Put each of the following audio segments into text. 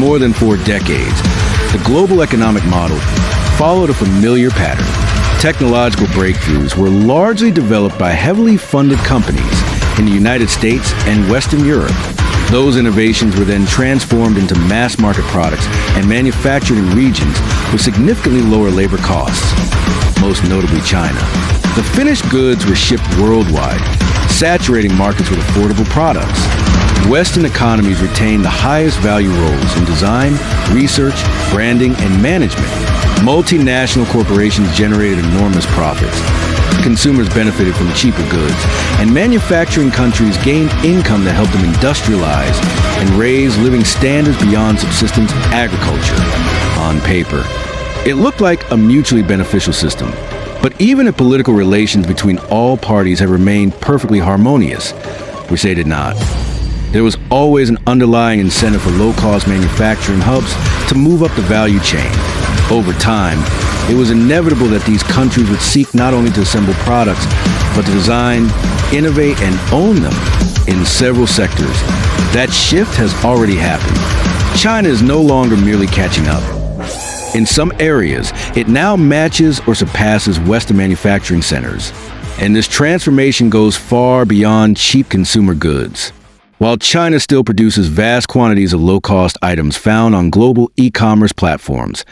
more than 4 decades, the global economic model followed a familiar pattern. Technological breakthroughs were largely developed by heavily funded companies in the United States and Western Europe. Those innovations were then transformed into mass-market products and manufactured in regions with significantly lower labor costs, most notably China. The finished goods were shipped worldwide, saturating markets with affordable products. Western economies retained the highest value roles in design, research, branding, and management. Multinational corporations generated enormous profits. Consumers benefited from cheaper goods, and manufacturing countries gained income that helped them industrialize and raise living standards beyond subsistence agriculture. On paper, it looked like a mutually beneficial system. But even if political relations between all parties have remained perfectly harmonious, which they did not, there was always an underlying incentive for low-cost manufacturing hubs to move up the value chain. Over time, it was inevitable that these countries would seek not only to assemble products, but to design, innovate, and own them in several sectors. That shift has already happened. China is no longer merely catching up. In some areas, it now matches or surpasses Western manufacturing centers. And this transformation goes far beyond cheap consumer goods. While China still produces vast quantities of low-cost items found on global e-commerce platforms,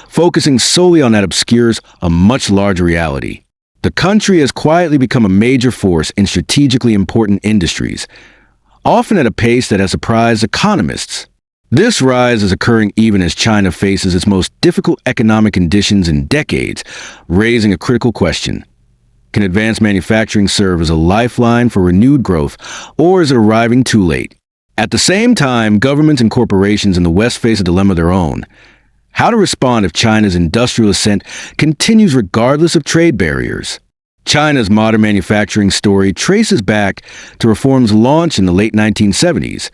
focusing solely on that obscures a much larger reality. The country has quietly become a major force in strategically important industries, often at a pace that has surprised economists. This rise is occurring even as China faces its most difficult economic conditions in decades, raising a critical question. Can advanced manufacturing serve as a lifeline for renewed growth, or is it arriving too late? At the same time, governments and corporations in the West face a dilemma of their own. How to respond if China's industrial ascent continues regardless of trade barriers? China's modern manufacturing story traces back to reforms launched in the late 1970s,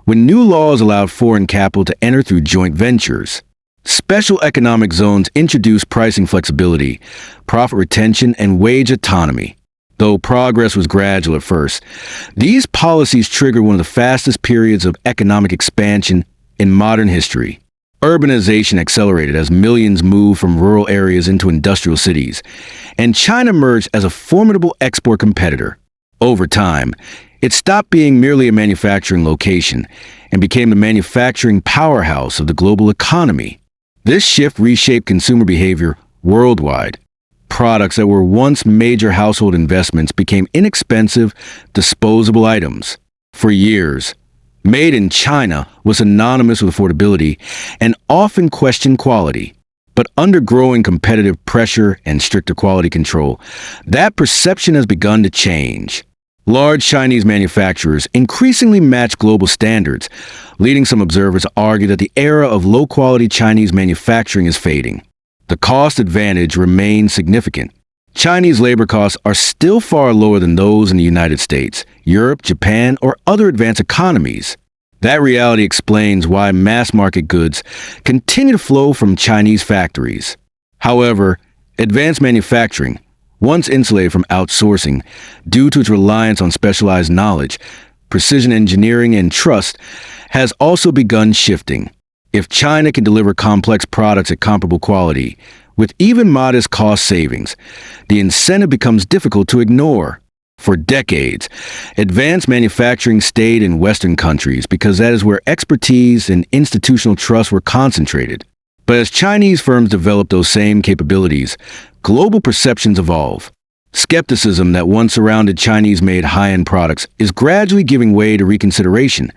when new laws allowed foreign capital to enter through joint ventures. Special economic zones introduced pricing flexibility, profit retention, and wage autonomy. Though progress was gradual at first, these policies triggered one of the fastest periods of economic expansion in modern history. Urbanization accelerated as millions moved from rural areas into industrial cities, and China emerged as a formidable export competitor. Over time, it stopped being merely a manufacturing location and became the manufacturing powerhouse of the global economy. This shift reshaped consumer behavior worldwide. Products that were once major household investments became inexpensive, disposable items. For years, made in China was synonymous with affordability and often questioned quality. But under growing competitive pressure and stricter quality control, that perception has begun to change. Large Chinese manufacturers increasingly match global standards, leading some observers to argue that the era of low-quality Chinese manufacturing is fading. The cost advantage remains significant. Chinese labor costs are still far lower than those in the United States, Europe, Japan, or other advanced economies. That reality explains why mass-market goods continue to flow from Chinese factories. However, advanced manufacturing, once insulated from outsourcing due to its reliance on specialized knowledge, precision engineering, and trust, has also begun shifting. If China can deliver complex products at comparable quality, with even modest cost savings, the incentive becomes difficult to ignore. For decades, advanced manufacturing stayed in Western countries because that is where expertise and institutional trust were concentrated. But as Chinese firms develop those same capabilities, global perceptions evolve. Skepticism that once surrounded Chinese-made high-end products is gradually giving way to reconsideration,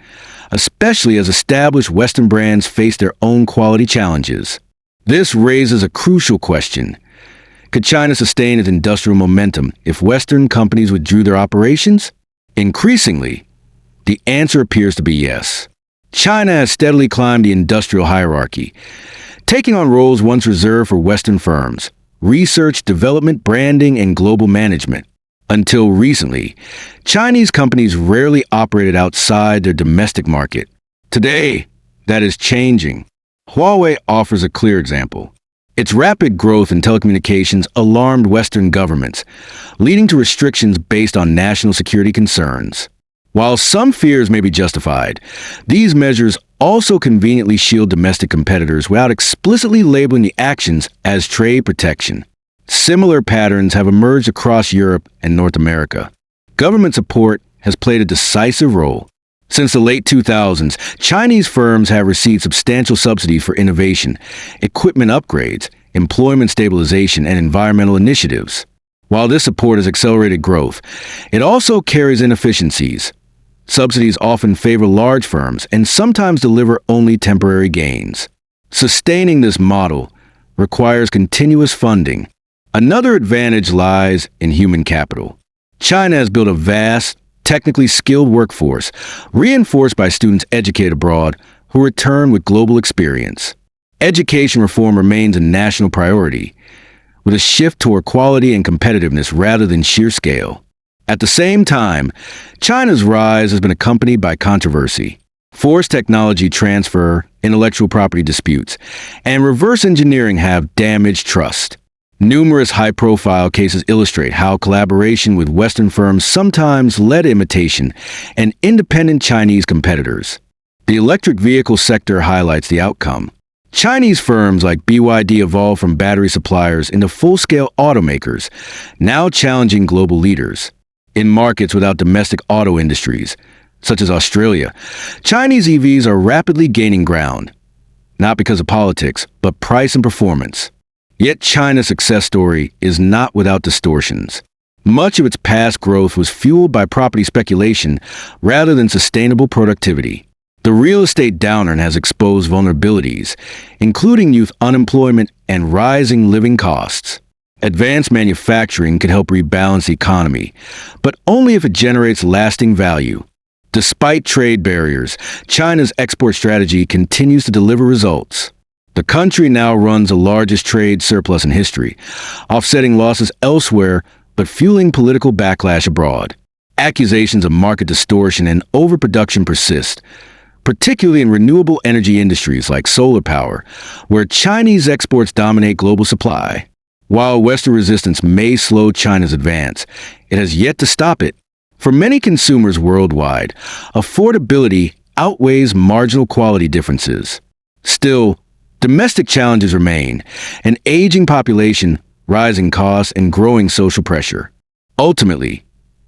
especially as established Western brands face their own quality challenges. This raises a crucial question. Could China sustain its industrial momentum if Western companies withdrew their operations? Increasingly, the answer appears to be yes. China has steadily climbed the industrial hierarchy, taking on roles once reserved for Western firms: research, development, branding, and global management. Until recently, Chinese companies rarely operated outside their domestic market. Today, that is changing. Huawei offers a clear example. Its rapid growth in telecommunications alarmed Western governments, leading to restrictions based on national security concerns. While some fears may be justified, these measures also conveniently shield domestic competitors without explicitly labeling the actions as trade protection. Similar patterns have emerged across Europe and North America. Government support has played a decisive role. Since the late 2000s, Chinese firms have received substantial subsidies for innovation, equipment upgrades, employment stabilization, and environmental initiatives. While this support has accelerated growth, it also carries inefficiencies. Subsidies often favor large firms and sometimes deliver only temporary gains. Sustaining this model requires continuous funding. Another advantage lies in human capital. China has built a vast, technically skilled workforce, reinforced by students educated abroad who return with global experience. Education reform remains a national priority, with a shift toward quality and competitiveness rather than sheer scale. At the same time, China's rise has been accompanied by controversy. Forced technology transfer, intellectual property disputes, and reverse engineering have damaged trust. Numerous high-profile cases illustrate how collaboration with Western firms sometimes led to imitation and independent Chinese competitors. The electric vehicle sector highlights the outcome. Chinese firms like BYD evolved from battery suppliers into full-scale automakers, now challenging global leaders. In markets without domestic auto industries, such as Australia, Chinese EVs are rapidly gaining ground, not because of politics, but price and performance. Yet China's success story is not without distortions. Much of its past growth was fueled by property speculation rather than sustainable productivity. The real estate downturn has exposed vulnerabilities, including youth unemployment and rising living costs. Advanced manufacturing could help rebalance the economy, but only if it generates lasting value. Despite trade barriers, China's export strategy continues to deliver results. The country now runs the largest trade surplus in history, offsetting losses elsewhere but fueling political backlash abroad. Accusations of market distortion and overproduction persist, particularly in renewable energy industries like solar power, where Chinese exports dominate global supply. While Western resistance may slow China's advance, it has yet to stop it. For many consumers worldwide, affordability outweighs marginal quality differences. Still, domestic challenges remain: an aging population, rising costs, and growing social pressure. Ultimately,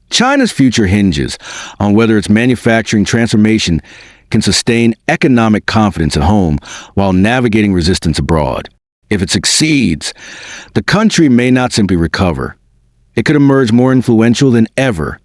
China's future hinges on whether its manufacturing transformation can sustain economic confidence at home while navigating resistance abroad. If it succeeds, the country may not simply recover. It could emerge more influential than ever,